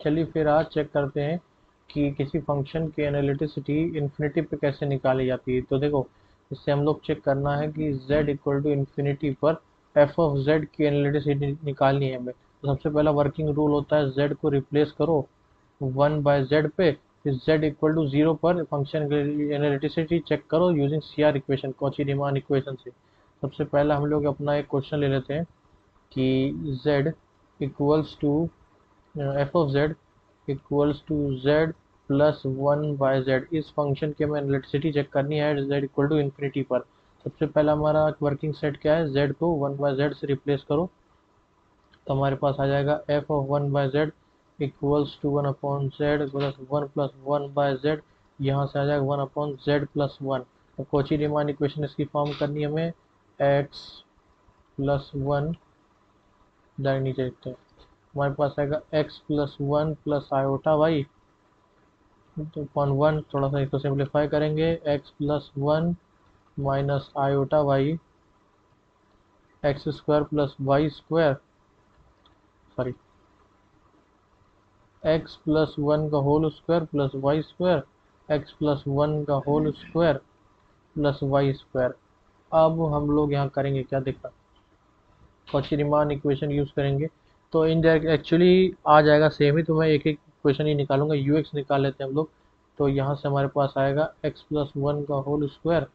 चलिए फिर आज चेक करते हैं कि किसी फंक्शन की एनालिटिसिटी इन्फिनिटी पे कैसे निकाली जाती है। तो देखो, इससे हम लोग चेक करना है कि z इक्वल टू इन्फिनिटी पर f ऑफ z की एनालिटिसिटी निकालनी है हमें। तो सबसे पहला वर्किंग रूल होता है z को रिप्लेस करो 1/z पे, फिर z इक्वल टू 0 पर फंक्शन की एनालिटिसिटी चेक करो using CR equation, Cauchy-Riemann equation से। सबसे पहला हम लोग अपना एक क्वेश्चन ले लेते हैं कि z equals to f of z equals to z plus 1/z। इस फंक्शन की हमें एनालिटिसिटी चेक करनी है z इक्वल टू इन्फिनिटी पर। सबसे पहला हमारा वर्किंग सेट क्या है, z को 1/z से रिप्लेस करो, तो हमारे पास आ जाएगा f of 1/z equals to 1/z plus 1 plus 1/z। यहाँ से आ जाएगा 1/z प्लस 1। तो कॉची रीमान इक्वेशन इसकी फॉर्म करनी है हमें, x प्लस 1 दाएं नीचे लिखते हैं, हमारे पास आएगा x plus 1 plus iota y तो अपॉन 1। थोड़ा सा इसको सिंप्लीफाई करेंगे, x plus 1 minus iota y x square plus y square, sorry x plus 1 का whole square plus y square, x plus 1 का whole square plus y square. अब हम लोग यहाँ करेंगे क्या, देखना कॉची रीमान इक्वेशन यूज करेंगे तो इनडायरेक्ट एक्चुअली आ जाएगा सेम ही। तो मैं एक एक इक्वेशन ही निकालूंगा, ux निकाल लेते हैं हम लोग। तो यहाँ से हमारे पास आएगा x प्लस 1 का होल स्क्वायर,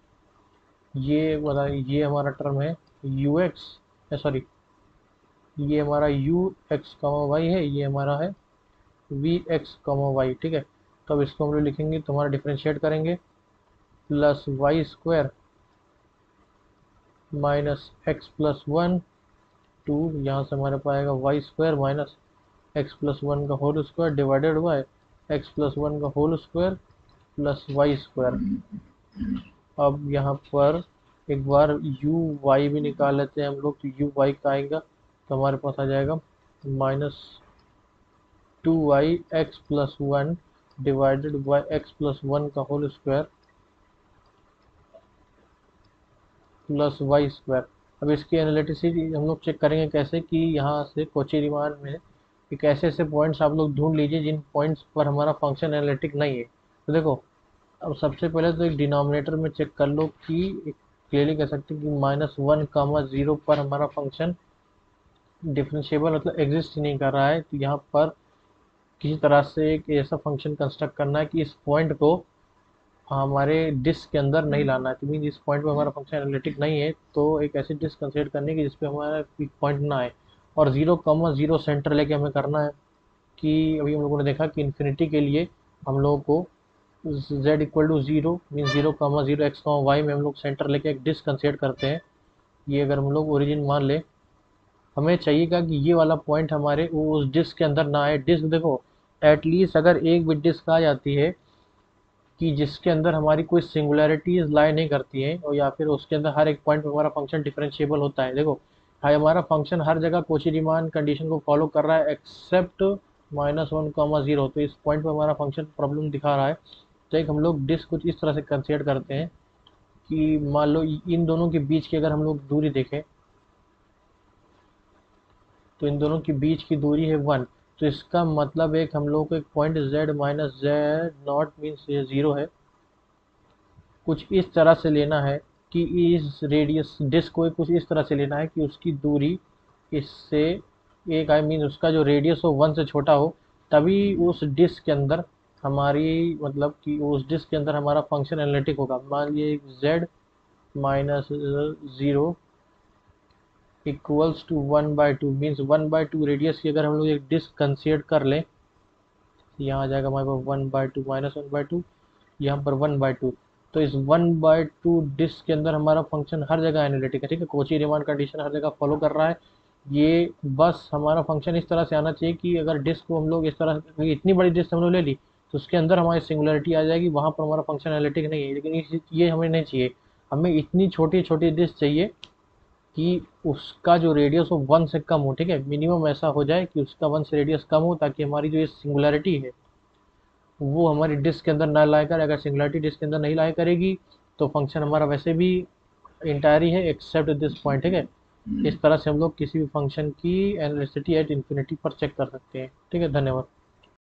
ये वाला ये हमारा टर्म है ux, सॉरी ये हमारा u x कॉमा वाई है, ये हमारा है v x कॉमा वाई, ठीक है। तो अब इसको हम लोग लिखेंगे तो हमारा डिफ्रेंशिएट करेंगे, plus y square minus x plus 1 two, यहाँ से हमारे पास आएगा y square minus x plus 1 का whole square divided by x plus 1 का whole square plus y square. अब यहाँ पर एक बार यू वाई भी निकाल लेते हैं हम लोग, तो यू वाई का आएगा तो हमारे पास आ जाएगा -2y x plus 1 divided by x plus 1 का whole square plus y square. अब इसकी एनालिटिसिटी हम लोग चेक करेंगे कैसे, कि यहाँ से कॉची रीमान में एक ऐसे ऐसे पॉइंट्स आप लोग ढूंढ लीजिए जिन पॉइंट्स पर हमारा फंक्शन एनालिटिक नहीं है। तो देखो, अब सबसे पहले तो एक डिनोमिनेटर में चेक कर लो कि क्लियरली कह सकते हैं कि -1, 0 पर हमारा फंक्शन डिफरेंशिएबल मतलब एग्जिस्ट ही नहीं कर रहा है। तो यहाँ पर किसी तरह से एक ऐसा फंक्शन कंस्ट्रक्ट करना है कि इस पॉइंट को हमारे डिस्क के अंदर नहीं लाना है। तो मीन इस पॉइंट पे हमारा फंक्शन एनालिटिक नहीं है, तो एक ऐसी डिस्क कंसीडर करनी है जिसपे हमारा पॉइंट ना आए, और 0,0 सेंटर लेके हमें करना है। कि अभी हम लोगों ने देखा कि इन्फिनिटी के लिए हम लोगों को z equal to 0 mean 0,0 x y में हम लोग सेंटर लेके एक डिस्क कंसीडर करते हैं। ये अगर हम लोग ओरिजिन मान ले, हमें चाहिएगा कि ये वाला पॉइंट हमारे उस डिस्क के अंदर ना आए। डिस्क देखो, एटलीस्ट अगर एक भी डिस्क आ जाती है कि जिसके अंदर हमारी कोई सिंगुलैरिटीज लाई नहीं करती है, और या फिर उसके अंदर हर एक पॉइंट पे हमारा फंक्शन डिफरेंशिएबल होता है। देखो भाई, हमारा फंक्शन हर जगह कॉची रीमान कंडीशन को फॉलो कर रहा है एक्सेप्ट -1,0। तो इस पॉइंट पे हमारा फंक्शन प्रॉब्लम दिखा रहा है। तो एक हम लोग डिस्क कुछ इस तरह से कंसीडर करते हैं कि मान लो इन दोनों के बीच की अगर हम लोग दूरी देखें, तो इन दोनों के बीच की दूरी है 1। तो इसका मतलब एक हम लोग को एक point z minus z not means ये 0 है, कुछ इस तरह से लेना है कि इस रेडियस डिस्क को कुछ इस तरह से लेना है कि उसकी दूरी इससे एक आई मीन उसका जो रेडियस हो 1 से छोटा हो, तभी उस डिस्क के अंदर हमारी मतलब कि उस डिस्क के अंदर हमारा फंक्शन एनालिटिक होगा। मान लीजिए z minus 0 equals to 1/2 means 1/2 radius की अगर हम लोग एक डिस्क कंसीडर कर लें, यहाँ आ जाएगा हमारे पास 1/2 -1/2, यहाँ पर 1/2। तो इस 1/2 डिस्क के अंदर हमारा फंक्शन हर जगह एनालिटिक है, ठीक है। कॉची रीमान कंडीशन हर जगह फॉलो कर रहा है। ये बस हमारा फंक्शन इस तरह से आना चाहिए कि अगर डिस्क को हम लोग इस तरह, इतनी बड़ी डिस्क हम लोग ले ली तो उसके अंदर हमारी सिंगुलरिटी आ जाएगी, वहाँ पर हमारा फंक्शन एनालिटिक नहीं है। लेकिन ये हमें नहीं चाहिए, हमें इतनी छोटी छोटी डिस्क चाहिए कि उसका जो रेडियस हो 1 से कम हो, ठीक है। मिनिमम ऐसा हो जाए कि उसका 1 से रेडियस कम हो, ताकि हमारी जो ये सिंगुलरिटी है वो हमारी डिस्क के अंदर ना लाया करे। अगर सिंगुलरिटी डिस्क के अंदर नहीं लाया करेगी तो फंक्शन हमारा वैसे भी इंटायर ही है एक्सेप्ट दिस पॉइंट, ठीक है। इस तरह से हम लोग किसी भी फंक्शन की एनालिसिटी एट इन्फिनिटी पर चेक कर सकते हैं, ठीक है। धन्यवाद।